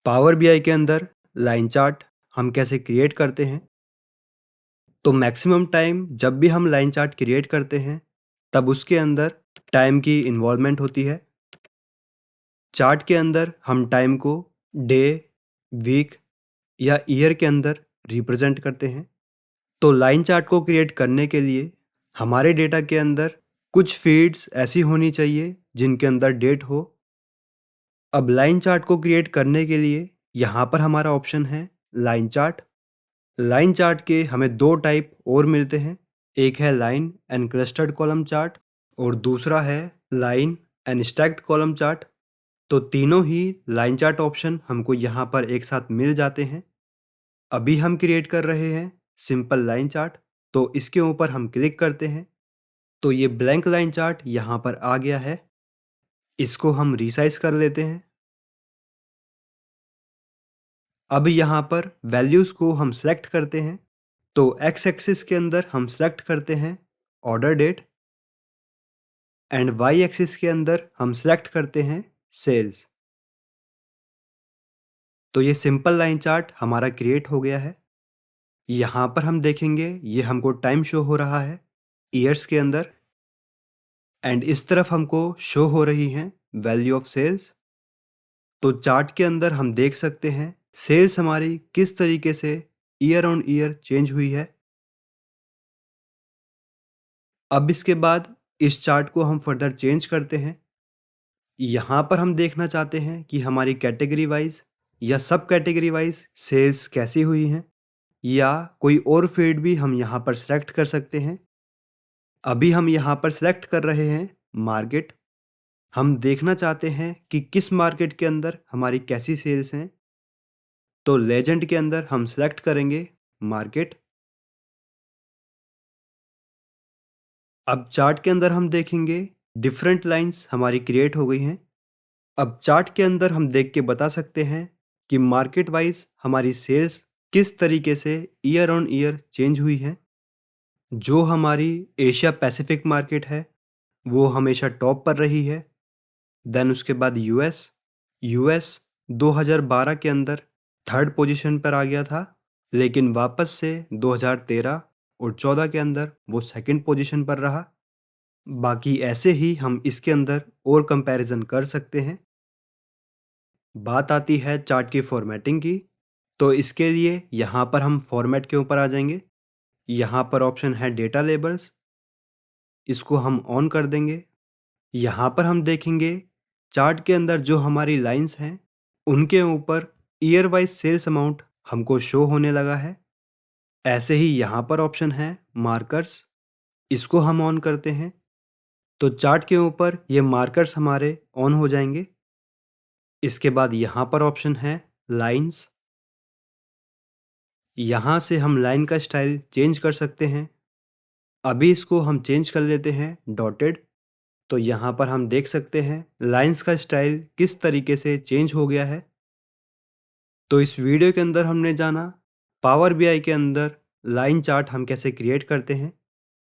Power BI के अंदर line chart हम कैसे क्रिएट करते हैं। तो मैक्सिमम टाइम जब भी हम लाइन चार्ट क्रिएट करते हैं तब उसके अंदर टाइम की इन्वॉल्वमेंट होती है। चार्ट के अंदर हम टाइम को डे, वीक या ईयर के अंदर रिप्रेजेंट करते हैं। तो लाइन चार्ट को क्रिएट करने के लिए हमारे डेटा के अंदर कुछ फील्ड्स ऐसी होनी चाहिए जिनके अंदर डेट हो। अब लाइन चार्ट को क्रिएट करने के लिए यहाँ पर हमारा ऑप्शन है लाइन चार्ट। लाइन चार्ट के हमें दो टाइप और मिलते हैं। एक है line and clustered column chart और दूसरा है line and stacked column chart. तो तीनों ही लाइन चार्ट ऑप्शन हमको यहाँ पर एक साथ मिल जाते हैं। अभी हम क्रिएट कर रहे हैं सिंपल लाइन चार्ट, तो इसके ऊपर हम क्लिक करते हैं तो ये ब्लैंक लाइन चार्ट यहाँ पर आ गया है। इसको हम रिसाइज कर लेते हैं। अब यहाँ पर वैल्यूज़ को हम सेलेक्ट करते हैं। तो एक्स एक्सिस के अंदर हम सेलेक्ट करते हैं order date and Y axis के अंदर हम सेलेक्ट करते हैं सेल्स। तो ये सिंपल लाइन चार्ट हमारा क्रिएट हो गया है। यहाँ पर हम देखेंगे ये हमको टाइम शो हो रहा है ईयर्स के अंदर एंड इस तरफ हमको शो हो रही हैं वैल्यू ऑफ सेल्स। तो चार्ट के अंदर हम देख सकते हैं सेल्स हमारी किस तरीके से ईयर ऑन ईयर चेंज हुई है। अब इसके बाद इस चार्ट को हम फर्दर चेंज करते हैं। यहाँ पर हम देखना चाहते हैं कि हमारी कैटेगरी वाइज या सब कैटेगरी वाइज सेल्स कैसी हुई हैं, या कोई और फील्ड भी हम यहाँ पर सेलेक्ट कर सकते हैं। अभी हम यहाँ पर सेलेक्ट कर रहे हैं मार्केट। हम देखना चाहते हैं कि किस मार्केट के अंदर हमारी कैसी सेल्स हैं। तो लेजेंड के अंदर हम सेलेक्ट करेंगे मार्केट। अब चार्ट के अंदर हम देखेंगे डिफरेंट लाइंस हमारी क्रिएट हो गई हैं। अब चार्ट के अंदर हम देख के बता सकते हैं कि मार्केट वाइज हमारी सेल्स किस तरीके से ईयर ऑन ईयर चेंज हुई है। जो हमारी एशिया पैसिफिक मार्केट है वो हमेशा टॉप पर रही है। देन उसके बाद यूएस यूएस 2012 के अंदर थर्ड पोजीशन पर आ गया था, लेकिन वापस से 2013 और 14 के अंदर वो सेकंड पोजीशन पर रहा। बाकी ऐसे ही हम इसके अंदर और कंपैरिजन कर सकते हैं। बात आती है चार्ट की फॉर्मेटिंग की, तो इसके लिए यहाँ पर हम फॉर्मेट के ऊपर आ जाएंगे। यहाँ पर ऑप्शन है डेटा लेबल्स, इसको हम ऑन कर देंगे। यहाँ पर हम देखेंगे चार्ट के अंदर जो हमारी लाइंस हैं उनके ऊपर ईयर वाइज सेल्स अमाउंट हमको शो होने लगा है। ऐसे ही यहाँ पर ऑप्शन है मार्कर्स, इसको हम ऑन करते हैं तो चार्ट के ऊपर ये मार्कर्स हमारे ऑन हो जाएंगे। इसके बाद यहाँ पर ऑप्शन है लाइंस, यहाँ से हम लाइन का स्टाइल चेंज कर सकते हैं। अभी इसको हम चेंज कर लेते हैं डॉटेड। तो यहाँ पर हम देख सकते हैं लाइंस का स्टाइल किस तरीके से चेंज हो गया है। तो इस वीडियो के अंदर हमने जाना पावर बीआई के अंदर लाइन चार्ट हम कैसे क्रिएट करते हैं।